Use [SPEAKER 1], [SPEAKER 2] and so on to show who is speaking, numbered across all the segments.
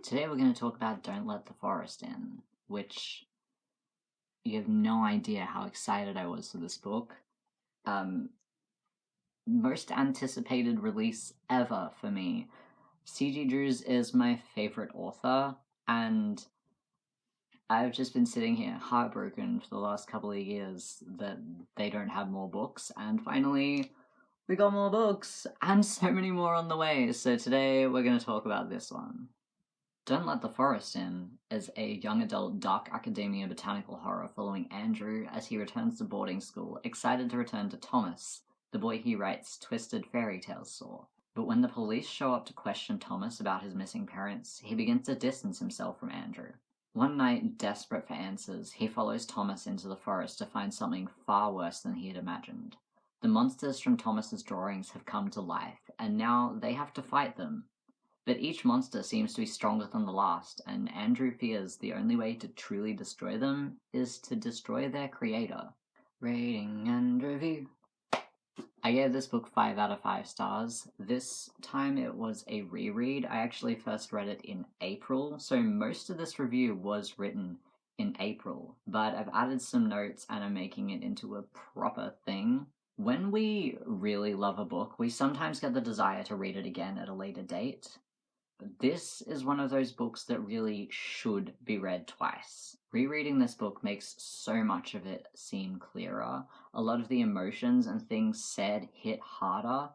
[SPEAKER 1] Today we're going to talk about Don't Let the Forest In, which you have no idea how excited I was for this book. Most anticipated release ever for me. C.G. Drews is my favorite author, and I've just been sitting here heartbroken for the last couple of years that they don't have more books, and finally we got more books, and so many more on the way, so today we're going to talk about this one. Don't Let the Forest In is a young adult dark academia botanical horror following Andrew as he returns to boarding school, excited to return to Thomas, the boy he writes twisted fairy tales for. But when the police show up to question Thomas about his missing parents, he begins to distance himself from Andrew. One night, desperate for answers, he follows Thomas into the forest to find something far worse than he had imagined. The monsters from Thomas's drawings have come to life, and now they have to fight them. But each monster seems to be stronger than the last, and Andrew fears the only way to truly destroy them is to destroy their creator. Rating and review. I gave this book 5 out of 5 stars. This time it was a reread. I actually first read it in April, so most of this review was written in April, but I've added some notes and I'm making it into a proper thing. When we really love a book, we sometimes get the desire to read it again at a later date. This is one of those books that really should be read twice. Rereading this book makes so much of it seem clearer. A lot of the emotions and things said hit harder,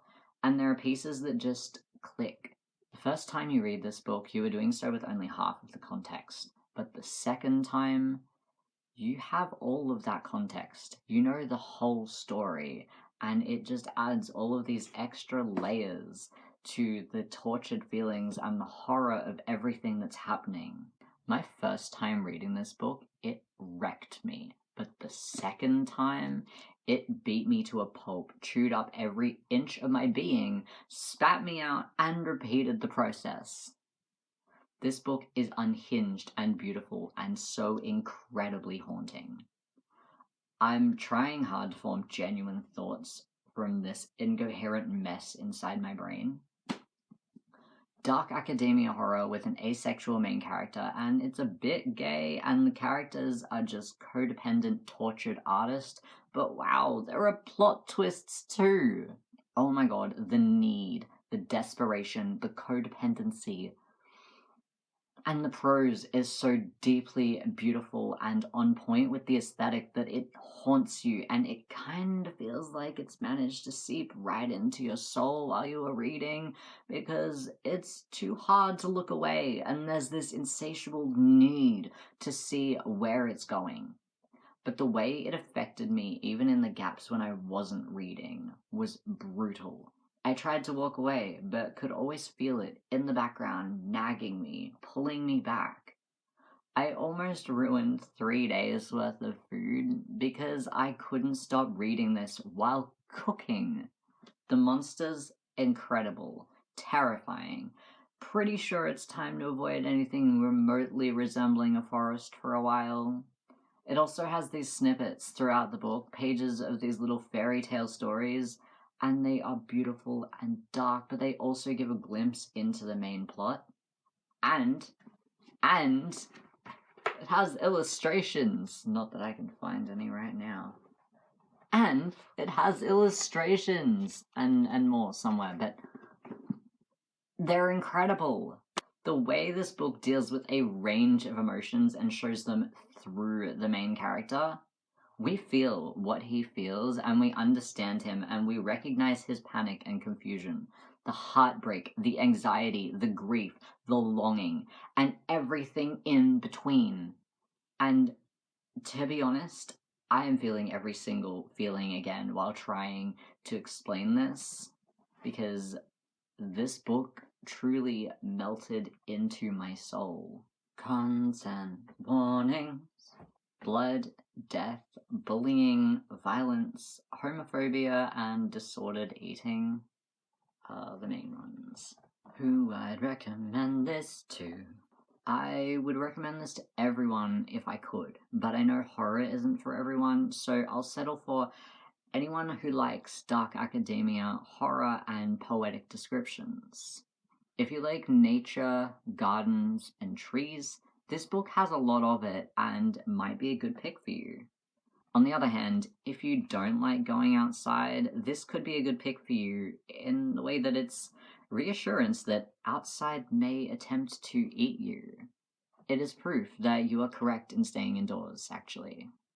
[SPEAKER 1] and there are pieces that just click. The first time you read this book, you are doing so with only half of the context, but the second time, you have all of that context. You know the whole story, and it just adds all of these extra layers to the tortured feelings and the horror of everything that's happening. My first time reading this book, it wrecked me. But the second time, it beat me to a pulp, chewed up every inch of my being, spat me out, and repeated the process. This book is unhinged and beautiful and so incredibly haunting. I'm trying hard to form genuine thoughts from this incoherent mess inside my brain. Dark academia horror with an asexual main character, and it's a bit gay, and the characters are just codependent, tortured artists, but wow, there are plot twists too! Oh my god, the need, the desperation, the codependency. And the prose is so deeply beautiful and on point with the aesthetic that it haunts you, and it kind of feels like it's managed to seep right into your soul while you are reading, because it's too hard to look away, and there's this insatiable need to see where it's going. But the way it affected me, even in the gaps when I wasn't reading, was brutal. I tried to walk away, but could always feel it in the background, nagging me, pulling me back. I almost ruined 3 days worth of food because I couldn't stop reading this while cooking. The monsters, incredible, terrifying. Pretty sure it's time to avoid anything remotely resembling a forest for a while. It also has these snippets throughout the book, pages of these little fairy tale stories, and they are beautiful and dark, but they also give a glimpse into the main plot. And it has illustrations. Not that I can find any right now. And it has illustrations and more somewhere, but they're incredible. The way this book deals with a range of emotions and shows them through the main character, we feel what he feels, and we understand him, and we recognize his panic and confusion, the heartbreak, the anxiety, the grief, the longing, and everything in between. And to be honest, I am feeling every single feeling again while trying to explain this, because this book truly melted into my soul. Consent warnings. Blood, death, bullying, violence, homophobia, and disordered eating are the main ones. Who I'd recommend this to? I would recommend this to everyone if I could, but I know horror isn't for everyone, so I'll settle for anyone who likes dark academia, horror, and poetic descriptions. If you like nature, gardens, and trees, this book has a lot of it and might be a good pick for you. On the other hand, if you don't like going outside, this could be a good pick for you in the way that it's reassurance that outside may attempt to eat you. It is proof that you are correct in staying indoors, actually.